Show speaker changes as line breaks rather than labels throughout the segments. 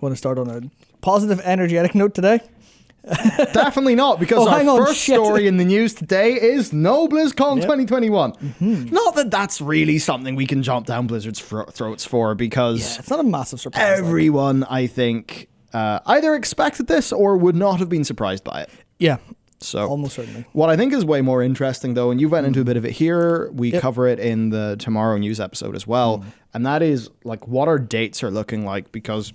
Want to start on a positive, energetic note today?
Definitely not, because our first story in the news today is No Blizzcon 2021. Mm-hmm. Not that that's really something we can jump down Blizzard's throats for, because
it's not a massive surprise.
Everyone, I think, either expected this or would not have been surprised by it.
Yeah.
So
almost certainly.
What I think is way more interesting, though, and you went into a bit of it here, we cover it in the tomorrow news episode as well, and that is like what our dates are looking like, because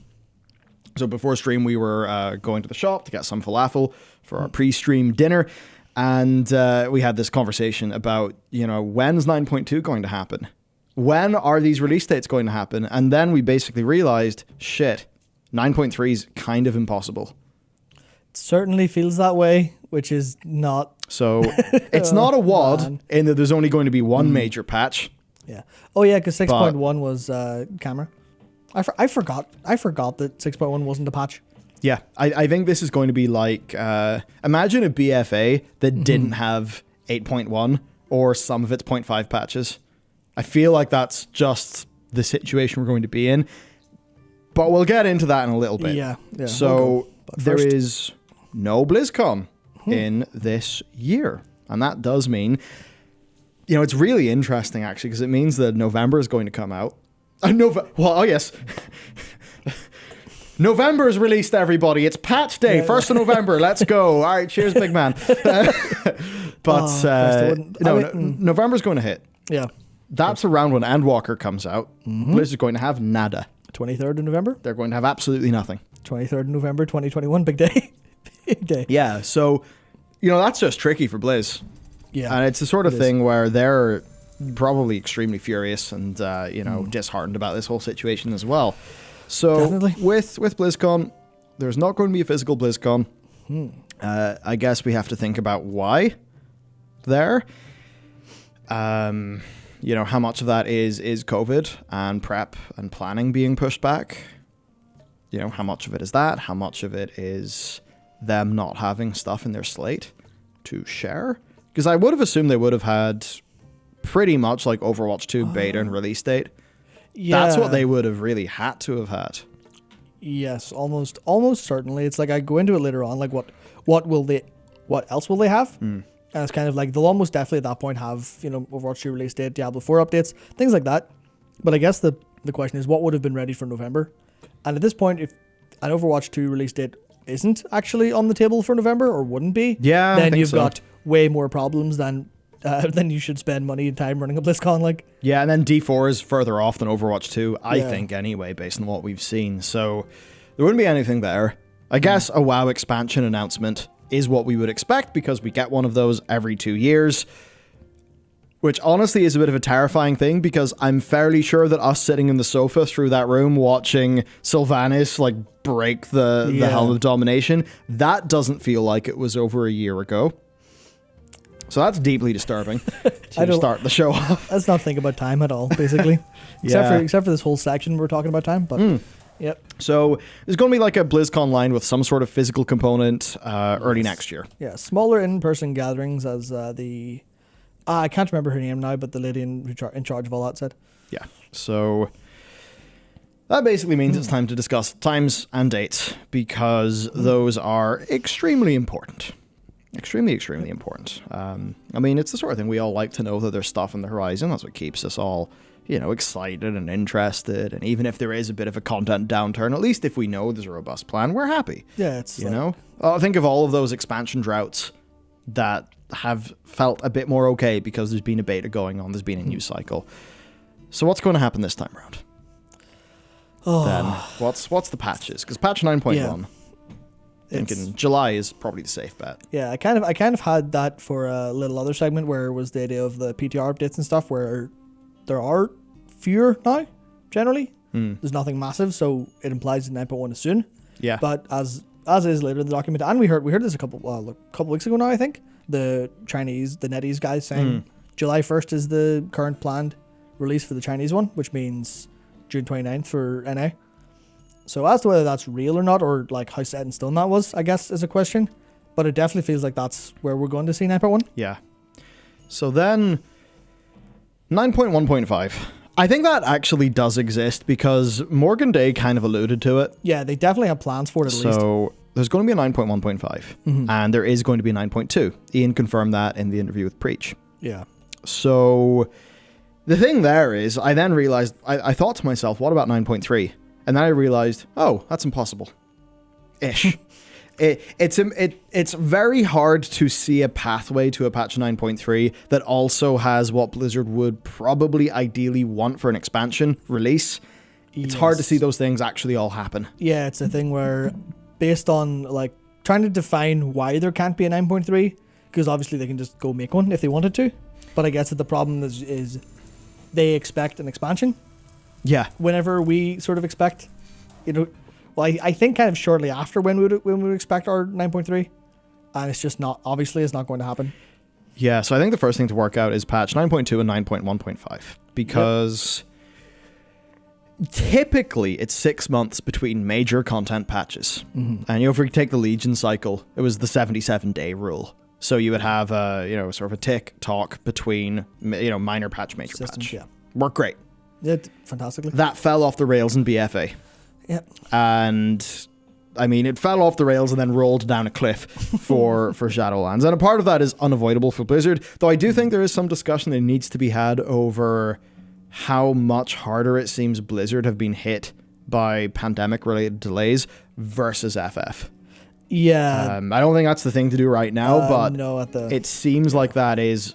so before stream we were going to the shop to get some falafel for our pre-stream dinner, and we had this conversation about, you know, when's 9.2 going to happen? When are these release dates going to happen? And then we basically realized, shit, 9.3 is kind of impossible.
It certainly feels that way, which is not.
So it's not a WOD in that there's only going to be one major patch.
Yeah. Oh yeah, because 6.1 was camera. I forgot that 6.1 wasn't a patch.
Yeah, I think this is going to be like, imagine a BFA that didn't have 8.1 or some of its 0.5 patches. I feel like that's just the situation we're going to be in. But we'll get into that in a little bit.
Yeah.
So there is no BlizzCon in this year. And that does mean, you know, it's really interesting actually, because it means that November is going to come out. Yes. November's released, everybody. It's patch day, 1st of November. Let's go. All right, cheers, big man. November's going to hit.
Yeah.
That's around when Endwalker comes out. Blizzard's going to have nada.
23rd of November?
They're going to have absolutely nothing.
23rd of November, 2021, big day. Big day.
Yeah, so, you know, that's just tricky for Blizz.
Yeah.
And it's the sort of thing where they're probably extremely furious and, disheartened about this whole situation as well. So
definitely.
with BlizzCon, there's not going to be a physical BlizzCon. I guess we have to think about why there. How much of that is COVID and prep and planning being pushed back? You know, how much of it is that? How much of it is them not having stuff in their slate to share? Because I would have assumed they would have had pretty much like Overwatch 2 beta and release date. Yeah. That's what they would have really had to have had.
Yes, almost certainly. It's like I go into it later on, like what else will they have? And it's kind of like they'll almost definitely at that point have, you know, Overwatch 2 release date, Diablo 4 updates, things like that. But I guess the question is what would have been ready for November? And at this point, if an Overwatch 2 release date isn't actually on the table for November or wouldn't be, then you've got way more problems than you should spend money and time running a BlizzCon like.
Yeah, and then D4 is further off than Overwatch 2, I think, anyway, based on what we've seen. So there wouldn't be anything there. I guess a WoW expansion announcement is what we would expect, because we get one of those every 2 years, which honestly is a bit of a terrifying thing, because I'm fairly sure that us sitting in the sofa through that room watching Sylvanas like break the Helm of Domination, that doesn't feel like it was over a year ago. So that's deeply disturbing to start the show off.
Let's not think about time at all, basically. Except for this whole section we're talking about time. But yep. So
there's going to be like a BlizzCon line with some sort of physical component early next year.
Yeah, smaller in-person gatherings, as I can't remember her name now, but the lady in charge of all that said.
Yeah. So that basically means it's time to discuss times and dates, because those are extremely important. Extremely important. I mean, it's the sort of thing we all like to know that there's stuff on the horizon. That's what keeps us all, you know, excited and interested. And even if there is a bit of a content downturn, at least if we know there's a robust plan, we're happy.
Yeah, it's
think of all of those expansion droughts that have felt a bit more okay because there's been a beta going on, there's been a news cycle. So what's going to happen this time around? Then what's the patches? Because patch 9.1. Thinking July is probably the safe bet.
Yeah, I kind of had that for a little other segment where it was the idea of the PTR updates and stuff, where there are fewer now, generally. There's nothing massive, so it implies that 9.1 is soon.
Yeah.
But as is later in the document, and we heard this a couple weeks ago now, I think. The NetEase guys saying July 1st is the current planned release for the Chinese one, which means June 29th for NA. So as to whether that's real or not, or like how set in stone that was, I guess is a question. But it definitely feels like that's where we're going to see 9.1.
Yeah. So then 9.1.5. I think that actually does exist because Morgan Day kind of alluded to it.
Yeah, they definitely have plans for it at least.
So there's going to be a 9.1.5 and there is going to be a 9.2. Ian confirmed that in the interview with Preach.
Yeah. So
the thing there is, I then realized, I thought to myself, what about 9.3? And then I realized, oh, that's impossible. Ish. It's very hard to see a pathway to a patch 9.3 that also has what Blizzard would probably ideally want for an expansion release. It's hard to see those things actually all happen.
Yeah, it's a thing where, based on like trying to define why there can't be a 9.3, because obviously they can just go make one if they wanted to. But I guess that the problem is they expect an expansion.
Yeah.
Whenever we sort of expect, well, I think kind of shortly after when we would expect our 9.3, and it's just not, obviously it's not going to happen.
Yeah, so I think the first thing to work out is patch 9.2 and 9.1.5, because typically it's 6 months between major content patches. And if we take the Legion cycle, it was the 77-day rule. So you would have sort of a tick-tock between minor patch, major
Systems,
patch.
yeah.
Worked great.
Yeah, fantastically.
That fell off the rails in BFA.
Yep.
And I mean, it fell off the rails and then rolled down a cliff for Shadowlands. And a part of that is unavoidable for Blizzard, though I do think there is some discussion that needs to be had over how much harder it seems Blizzard have been hit by pandemic-related delays versus FF.
Yeah.
I don't think that's the thing to do right now, but
no,
it seems like that is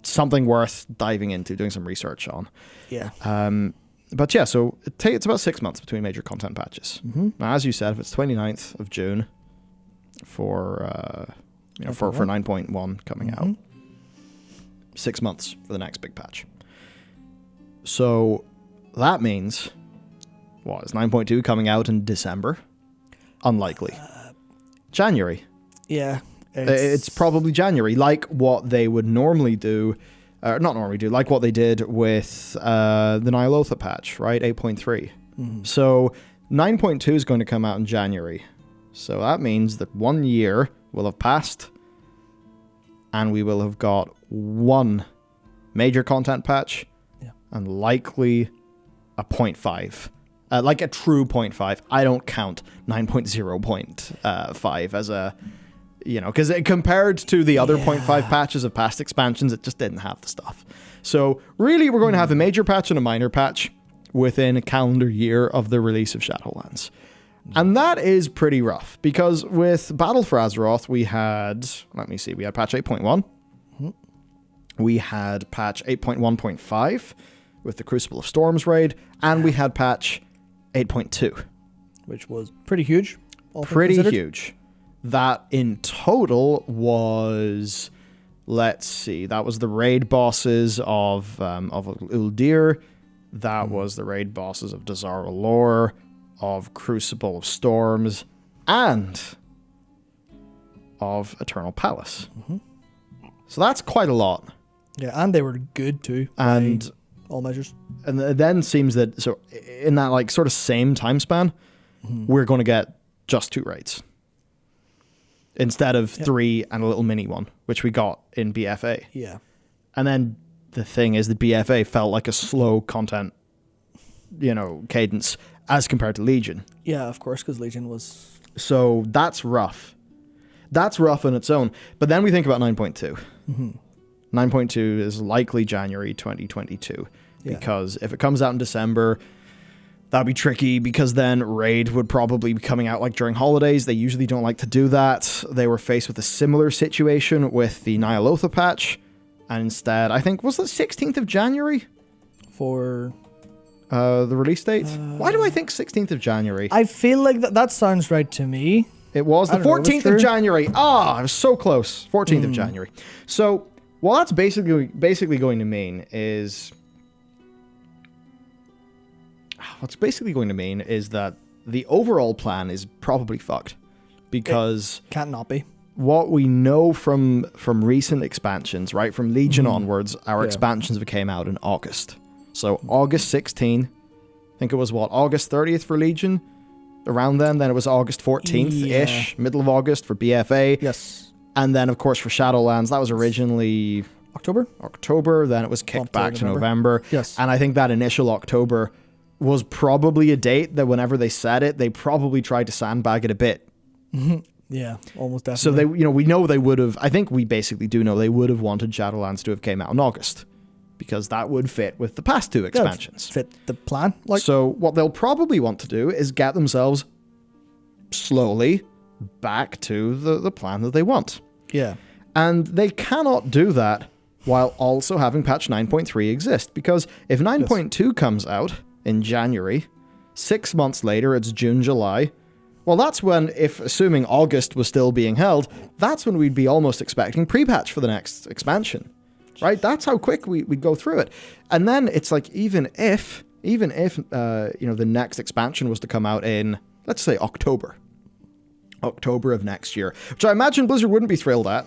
something worth diving into, doing some research on.
Yeah.
But yeah, so it's about 6 months between major content patches. Now, as you said, if it's 29th of June for 9.1 coming out, 6 months for the next big patch. So that means, what, is 9.2 coming out in December? Unlikely. January.
Yeah.
It's probably January, like what they would normally do. Not normally do, like what they did with the Ny'alotha patch, right? 8.3. So 9.2 is going to come out in January. So that means that 1 year will have passed and we will have got one major content patch and likely a 0.5. Like a true 0.5. I don't count 9.0.5 as a... because compared to the other 0.5 patches of past expansions, it just didn't have the stuff. So really, we're going to have a major patch and a minor patch within a calendar year of the release of Shadowlands. And that is pretty rough, because with Battle for Azeroth, we had patch 8.1. We had patch 8.1.5 with the Crucible of Storms raid, and we had patch 8.2.
Which was pretty huge.
Pretty huge. That in total was, let's see, that was the raid bosses of Uldir, that was the raid bosses of Dazara Lore, of Crucible of Storms, and of Eternal Palace. So that's quite a lot.
Yeah, and they were good too.
And
all measures.
And it then seems that, so in that like sort of same time span, we're going to get just 2 raids. Instead of 3 and a little mini one, which we got in BFA.
Yeah.
And then the thing is, the BFA felt like a slow content, cadence as compared to Legion.
Yeah, of course, because Legion was...
So that's rough. That's rough on its own. But then we think about 9.2. 9.2 is likely January 2022. Because if it comes out in December... That'd be tricky, because then Raid would probably be coming out like during holidays. They usually don't like to do that. They were faced with a similar situation with the Ny'alotha patch. And instead, I think, was it 16th of January?
For...
the release date? Why do I think 16th of January?
I feel like that sounds right to me.
It was the 14th of January. I was so close. 14th of January. So, what that's basically going to mean is... What's basically going to mean is that the overall plan is probably fucked, because
it can't not be.
What we know from recent expansions, right, from Legion onwards, our expansions came out in August. So August 16, I think it was August 30th for Legion, around then it was August 14th-ish, middle of August for BFA.
Yes.
And then, of course, for Shadowlands, that was originally
October.
Then it was kicked
Bumped to
back to November.
Yes.
And I think that initial October was probably a date that whenever they said it, they probably tried to sandbag it a bit.
Yeah, almost definitely.
So they, we know they would have, I think we basically do know they would have wanted Shadowlands to have came out in August, because that would fit with the past two expansions.
Fit the plan.
So what they'll probably want to do is get themselves slowly back to the plan that they want.
Yeah.
And they cannot do that while also having patch 9.3 exist, because if 9.2 comes out in January, 6 months later, it's June, July. Well, that's when, if assuming August was still being held, that's when we'd be almost expecting pre-patch for the next expansion, right? That's how quick we'd go through it. And then it's like, even if the next expansion was to come out in, let's say, October of next year, which I imagine Blizzard wouldn't be thrilled at.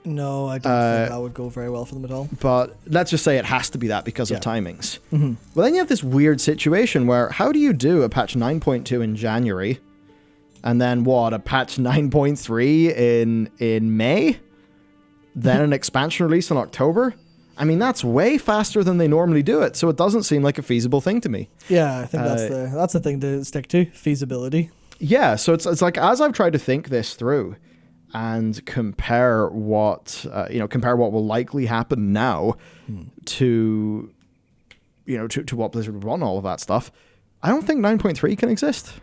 No, I don't think that would go very well for them at all.
But let's just say it has to be that because of timings.
Mm-hmm.
Well, then you have this weird situation where how do you do a patch 9.2 in January and then a patch 9.3 in May? Then an expansion release in October? I mean, that's way faster than they normally do it, so it doesn't seem like a feasible thing to me.
Yeah, I think that's the thing to stick to, feasibility. Yeah,
so it's like, as I've tried to think this through and compare what will likely happen now to what Blizzard would want, all of that stuff, I don't think 9.3 can exist.